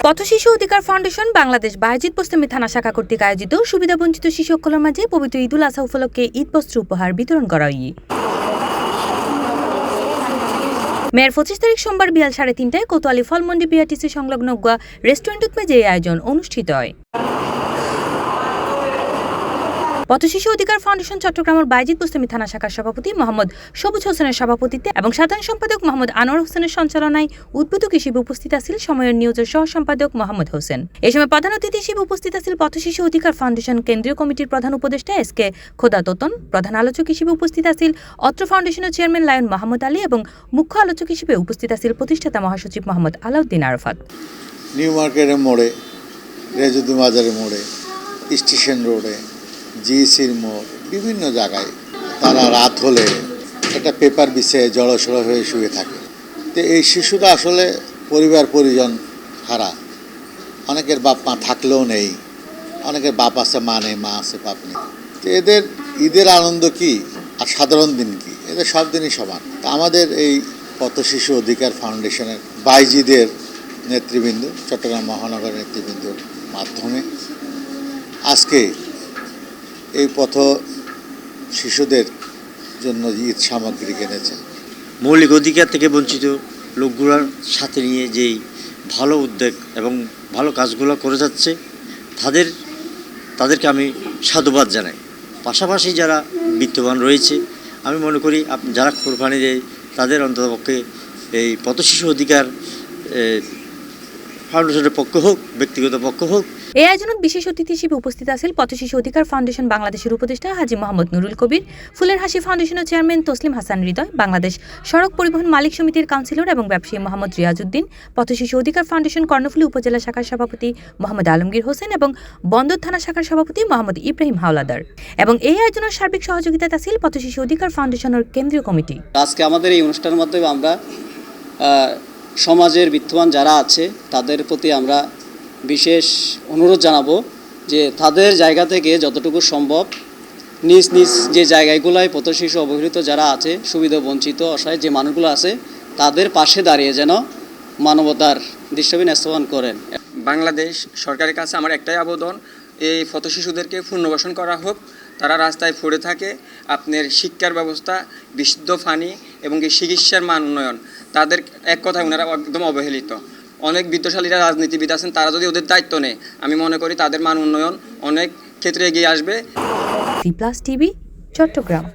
পথ শিশু অধিকার ফাউন্ডেশন বাংলাদেশ বায়েজিদ বোস্তামি থানা শাখা কর্তৃক আয়োজিত সুবিধাবঞ্চিত শিশু সকলের মাঝে পবিত্র ঈদুল আজহা উপলক্ষে ঈদ বস্ত্র উপহার বিতরণ করা হয়। মেয়ের 25 তারিখ সোমবার বিয়াল 3:30টায় কোতোয়ালি ফলমন্ডি বিআরটিসি সংলগ্ন গোয়া রেস্টুরেন্ট মেজে এই আয়োজন অনুষ্ঠিত হয়। পথ শিশু অধিকার ফাউন্ডেশন চট্টগ্রামের বায়েজিদ বোস্তামি থানা শাখার সভাপতি মোহাম্মদ সবুজ হোসেনের সভাপতিত্বে এবং সাধারণ সম্পাদক মোহাম্মদ আনোয়ার হোসেনের সঞ্চালনায় উদ্বোধক হিসেবে উপস্থিত আছেন সময়ের নিউজের সহ সম্পাদক মোহাম্মদ হোসেন। এই সময় প্রধান অতিথি হিসেবে উপস্থিত আছেন পথ শিশু অধিকার ফাউন্ডেশন কেন্দ্রীয় কমিটির প্রধান উপদেষ্টা এসকে খোদা তোতন। প্রধান আলোচক হিসেবে উপস্থিত আছেন অত্র ফাউন্ডেশনের চেয়ারম্যান লায়ন মোহাম্মদ আলী এবং মুখ্য আলোচক হিসেবে উপস্থিত আছেন প্রতিষ্ঠাতা মহাসচিব মোহাম্মদ আলাউদ্দিন আরাফাত। নিউ মার্কেটের মোড়ে, রেজুদ্দিন বাজারের মোড়ে, স্টেশন রোডে, জিএসির মোড়, বিভিন্ন জায়গায় তারা রাত হলে একটা পেপার বিছিয়ে জড়সড় হয়ে শুয়ে থাকে। তো এই শিশুরা আসলে পরিবার পরিজন হারা, অনেকের বাপ মা থাকলেও নেই, অনেকের বাপ আছে মা নেই, মা আছে বাপ নেই। তো এদের ঈদের আনন্দ কি আর সাধারণ দিন কি, এদের সব দিনই সমান। তা আমাদের এই পথ শিশু অধিকার ফাউন্ডেশনের বাইজিদের নেতৃবৃন্দ, চট্টগ্রাম মহানগর নেতৃবৃন্দর মাধ্যমে আজকে এই পথ শিশুদের জন্য ঈদ সামগ্রী কিনেছে। মৌলিক অধিকার থেকে বঞ্চিত লোকগুলোর সাথে নিয়ে যেই ভালো উদ্যোগ এবং ভালো কাজগুলো করে যাচ্ছে তাদেরকে আমি সাধুবাদ জানাই। পাশাপাশি যারা বিত্তবান রয়েছে, আমি মনে করি যারা কোরবানি দেয় তাদের অন্ততপক্ষে এই পথ শিশু অধিকার ফাউন্ডেশনের পক্ষ হোক, ব্যক্তিগত পক্ষ হোক। এই আয়োজনত বিশেষ অতিথি হিসেবে উপস্থিত আছেন পথ শিশু অধিকার ফাউন্ডেশন বাংলাদেশের উপদেষ্টা হাজী মোহাম্মদ নুরুল কবির, ফুলের হাসি ফাউন্ডেশনের চেয়ারম্যান তসলিম হাসান হৃদয়, বাংলাদেশ সড়ক পরিবহন মালিক সমিতির কাউন্সিলর এবং ব্যবসায়ী মোহাম্মদ রিয়াজউদ্দিন, পথ শিশু অধিকার ফাউন্ডেশন কর্ণফুলী উপজেলা শাখার সভাপতি মোহাম্মদ আলমগীর হোসেন এবং বন্দর থানা শাখার সভাপতি মোহাম্মদ ইব্রাহিম হাওলাদার। এবং এই আয়োজনের সার্বিক সহযোগিতায় আছিল পথ শিশু অধিকার ফাউন্ডেশনের কেন্দ্রীয় কমিটি। আজকে আমাদের এই অনুষ্ঠানের মাধ্যমে আমরা সমাজের বিত্তবান যারা আছে তাদের প্রতি আমরা বিশেষ অনুরোধ জানাবো যে তাদের জায়গা থেকে যতটুকু সম্ভব নিজ নিজ যে জায়গাগুলোয় পথ শিশু অবহেলিত যারা আছে, সুবিধা বঞ্চিত অসহায় যে মানুষগুলো আছে, তাদের পাশে দাঁড়িয়ে যেন মানবতার দৃশ্যবিন স্থাপন করেন। বাংলাদেশ সরকারের কাছে আমার একটাই আবেদন, এই পথ শিশুদেরকে পুনর্বাসন করা হোক। তারা রাস্তায় পড়ে থাকে, আপনার শিক্ষার ব্যবস্থা, বিশুদ্ধ পানি এবং এই চিকিৎসার মান উন্নয়ন, তাদের এক কথায় ওনারা একদম অবহেলিত। অনেক বিত্তশালীরা রাজনীতিবিদ আছেন, তারা যদি ওদের দায়িত্ব নেয়, আমি মনে করি তাদের মান উন্নয়ন অনেক ক্ষেত্রে এগিয়ে আসবে। টিভি চট্টগ্রাম।